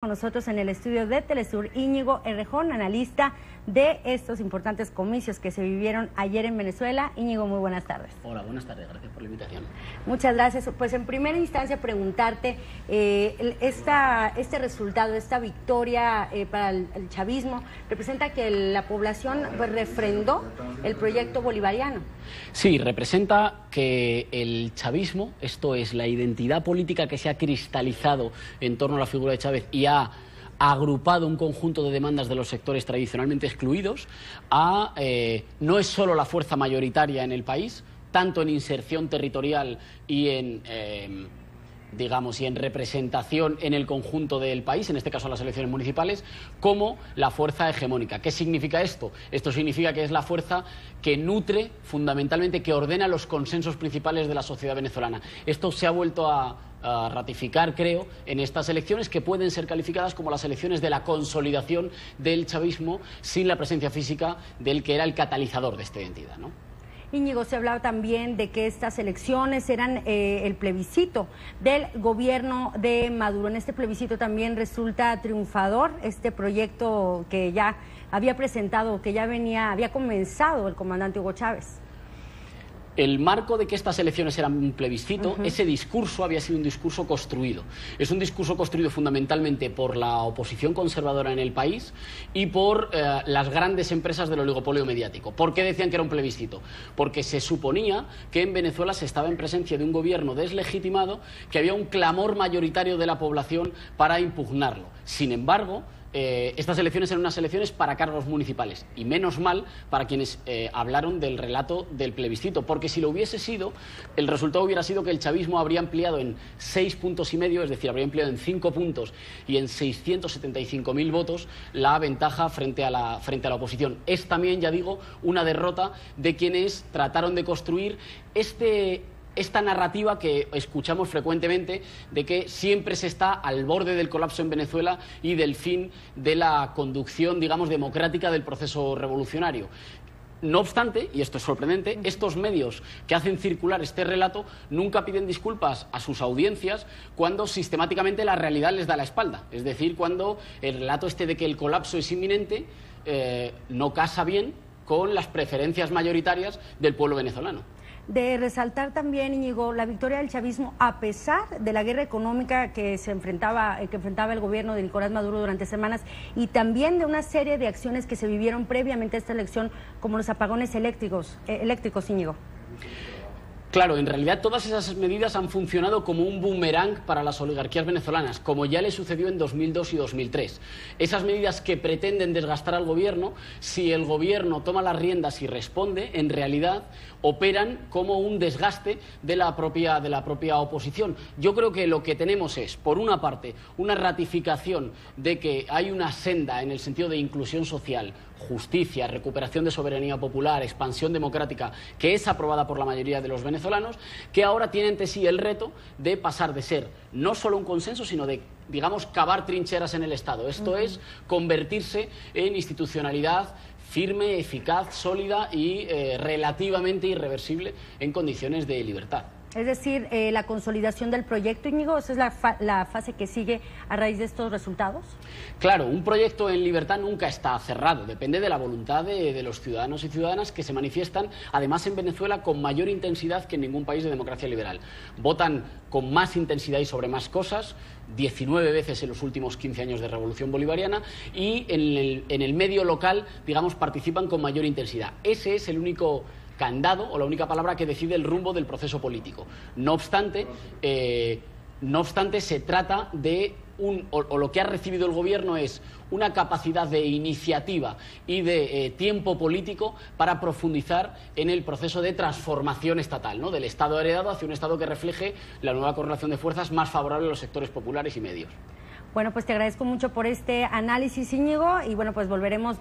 Con nosotros en el estudio de Telesur, Íñigo Errejón, analista de estos importantes comicios que se vivieron ayer en Venezuela. Íñigo, muy buenas tardes. Hola, buenas tardes, gracias por la invitación. Muchas gracias. Pues en primera instancia preguntarte, este resultado, esta victoria para el chavismo, representa que la población refrendó el proyecto bolivariano. Sí, representa que el chavismo, esto es la identidad política que se ha cristalizado en torno a la figura de Chávez y ha agrupado un conjunto de demandas de los sectores tradicionalmente excluidos, no es solo la fuerza mayoritaria en el país, tanto en inserción territorial y en representación en el conjunto del país, en este caso las elecciones municipales, como la fuerza hegemónica. ¿Qué significa esto? Esto significa que es la fuerza que nutre, fundamentalmente, que ordena los consensos principales de la sociedad venezolana. Esto se ha vuelto a ratificar, creo, en estas elecciones, que pueden ser calificadas como las elecciones de la consolidación del chavismo sin la presencia física del que era el catalizador de esta identidad, ¿no? Íñigo, se hablaba también de que estas elecciones eran el plebiscito del gobierno de Maduro. En este plebiscito también resulta triunfador este proyecto que ya había presentado, que ya había comenzado el comandante Hugo Chávez. El marco de que estas elecciones eran un plebiscito, ese discurso había sido un discurso construido. Es un discurso construido fundamentalmente por la oposición conservadora en el país y por las grandes empresas del oligopolio mediático. ¿Por qué decían que era un plebiscito? Porque se suponía que en Venezuela se estaba en presencia de un gobierno deslegitimado, que había un clamor mayoritario de la población para impugnarlo. Sin embargo, estas elecciones eran unas elecciones para cargos municipales, y menos mal para quienes hablaron del relato del plebiscito, porque si lo hubiese sido, el resultado hubiera sido que el chavismo habría ampliado en 6,5 puntos, es decir, habría ampliado en 5 puntos y en 675.000 votos la ventaja frente a la oposición. Es también, ya digo, una derrota de quienes trataron de construir esta narrativa que escuchamos frecuentemente de que siempre se está al borde del colapso en Venezuela y del fin de la conducción, digamos, democrática del proceso revolucionario. No obstante, y esto es sorprendente, estos medios que hacen circular este relato nunca piden disculpas a sus audiencias cuando sistemáticamente la realidad les da la espalda. Es decir, cuando el relato de que el colapso es inminente no casa bien con las preferencias mayoritarias del pueblo venezolano. De resaltar también, Íñigo, la victoria del chavismo a pesar de la guerra económica que enfrentaba el gobierno de Nicolás Maduro durante semanas, y también de una serie de acciones que se vivieron previamente a esta elección, como los apagones eléctricos, Íñigo. Claro, en realidad todas esas medidas han funcionado como un boomerang para las oligarquías venezolanas, como ya le sucedió en 2002 y 2003. Esas medidas que pretenden desgastar al gobierno, si el gobierno toma las riendas y responde, en realidad operan como un desgaste de la propia oposición. Yo creo que lo que tenemos es, por una parte, una ratificación de que hay una senda en el sentido de inclusión social, justicia, recuperación de soberanía popular, expansión democrática, que es aprobada por la mayoría de los venezolanos, que ahora tiene ante sí el reto de pasar de ser no solo un consenso, sino de, digamos, cavar trincheras en el Estado. Esto es convertirse en institucionalidad firme, eficaz, sólida y relativamente irreversible en condiciones de libertad. Es decir, la consolidación del proyecto, Íñigo, ¿esa es la fase que sigue a raíz de estos resultados? Claro, un proyecto en libertad nunca está cerrado, depende de la voluntad de los ciudadanos y ciudadanas, que se manifiestan, además en Venezuela, con mayor intensidad que en ningún país de democracia liberal. Votan con más intensidad y sobre más cosas, 19 veces en los últimos 15 años de revolución bolivariana, y en el medio local, digamos, participan con mayor intensidad. Ese es el único candado o la única palabra que decide el rumbo del proceso político. No obstante, se trata de lo que ha recibido el gobierno es una capacidad de iniciativa y de tiempo político para profundizar en el proceso de transformación estatal, ¿no? Del Estado heredado hacia un Estado que refleje la nueva correlación de fuerzas más favorable a los sectores populares y medios. Bueno, pues te agradezco mucho por este análisis, Íñigo, y bueno, pues volveremos